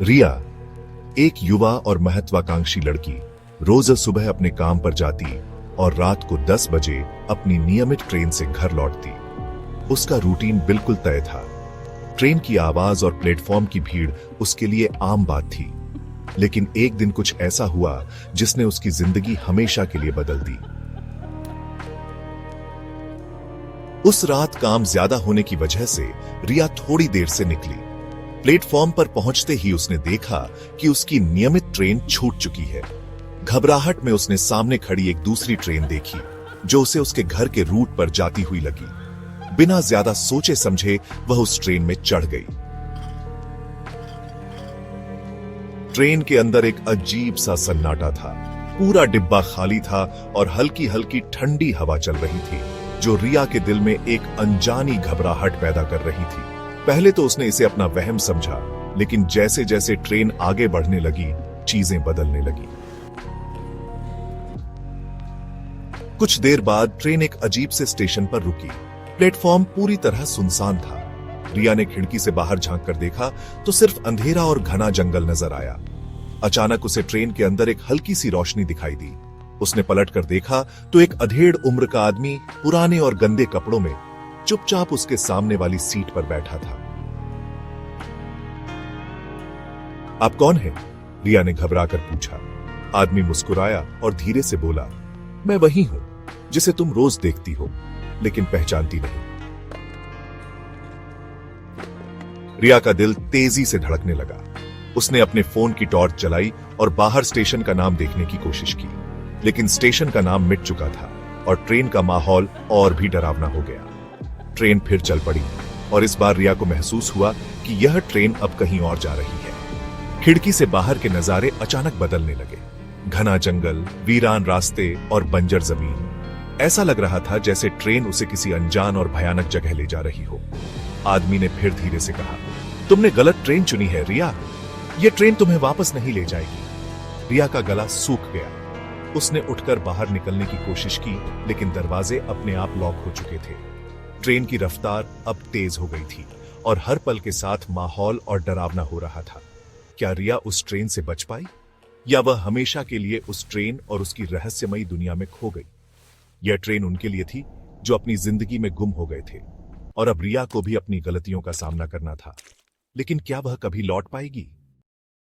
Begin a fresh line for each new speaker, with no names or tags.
रिया, एक युवा और महत्वाकांक्षी लड़की, रोज सुबह अपने काम पर जाती और रात को 10 बजे अपनी नियमित ट्रेन से घर लौटती। उसका रूटीन बिल्कुल तय था। ट्रेन की आवाज और प्लेटफॉर्म की भीड़ उसके लिए आम बात थी। लेकिन एक दिन कुछ ऐसा हुआ जिसने उसकी जिंदगी हमेशा के लिए बदल दी। उस रात काम ज्यादा होने की वजह से रिया थोड़ी देर से निकली। प्लेटफॉर्म पर पहुंचते ही उसने देखा कि उसकी नियमित ट्रेन छूट चुकी है। घबराहट में उसने सामने खड़ी एक दूसरी ट्रेन देखी जो उसे उसके घर के रूट पर जाती हुई लगी। बिना ज्यादा सोचे समझे वह उस ट्रेन में चढ़ गई। ट्रेन के अंदर एक अजीब सा सन्नाटा था। पूरा डिब्बा खाली था और हल्की हल्की ठंडी हवा चल रही थी जो रिया के दिल में एक अनजानी घबराहट पैदा कर रही थी। पहले तो उसने इसे अपना वहम समझा, लेकिन जैसे जैसे ट्रेन आगे बढ़ने लगी चीजें बदलने लगी। कुछ देर बाद ट्रेन एक अजीब से स्टेशन पर रुकी। प्लेटफॉर्म पूरी तरह सुनसान था। रिया ने खिड़की से बाहर झांक कर देखा तो सिर्फ अंधेरा और घना जंगल नजर आया। अचानक उसे ट्रेन के अंदर एक हल्की सी रोशनी दिखाई दी। उसने पलट कर देखा तो एक अधेड़ उम्र का आदमी पुराने और गंदे कपड़ों में चुपचाप उसके सामने वाली सीट पर बैठा था। आप कौन हैं? रिया ने घबराकर पूछा। आदमी मुस्कुराया और धीरे से बोला, मैं वही हूं जिसे तुम रोज देखती हो लेकिन पहचानती नहीं। रिया का दिल तेजी से धड़कने लगा। उसने अपने फोन की टॉर्च जलाई और बाहर स्टेशन का नाम देखने की कोशिश की, लेकिन स्टेशन का नाम मिट चुका था और ट्रेन का माहौल और भी डरावना हो गया। ट्रेन फिर चल पड़ी और इस बार रिया को महसूस हुआ कि यह ट्रेन अब कहीं और जा रही है। खिड़की से बाहर के नजारे अचानक बदलने लगे। घना जंगल, वीरान रास्ते और बंजर जमीन। ऐसा लग रहा था जैसे ट्रेन उसे किसी अनजान और भयानक जगह ले जा रही हो। आदमी ने फिर धीरे से कहा, तुमने गलत ट्रेन चुनी है रिया, यह ट्रेन तुम्हें वापस नहीं ले जाएगी। रिया का गला सूख गया। उसने उठकर बाहर निकलने की कोशिश की, लेकिन दरवाजे अपने आप लॉक हो चुके थे। ट्रेन की रफ्तार अब तेज हो गई थी और हर पल के साथ माहौल और डरावना हो रहा था। क्या रिया उस ट्रेन से बच पाई या वह हमेशा के लिए उस ट्रेन और उसकी रहस्यमयी दुनिया में खो गई? यह ट्रेन उनके लिए थी जो अपनी जिंदगी में गुम हो गए थे और अब रिया को भी अपनी गलतियों का सामना करना था। लेकिन क्या वह कभी लौट पाएगी?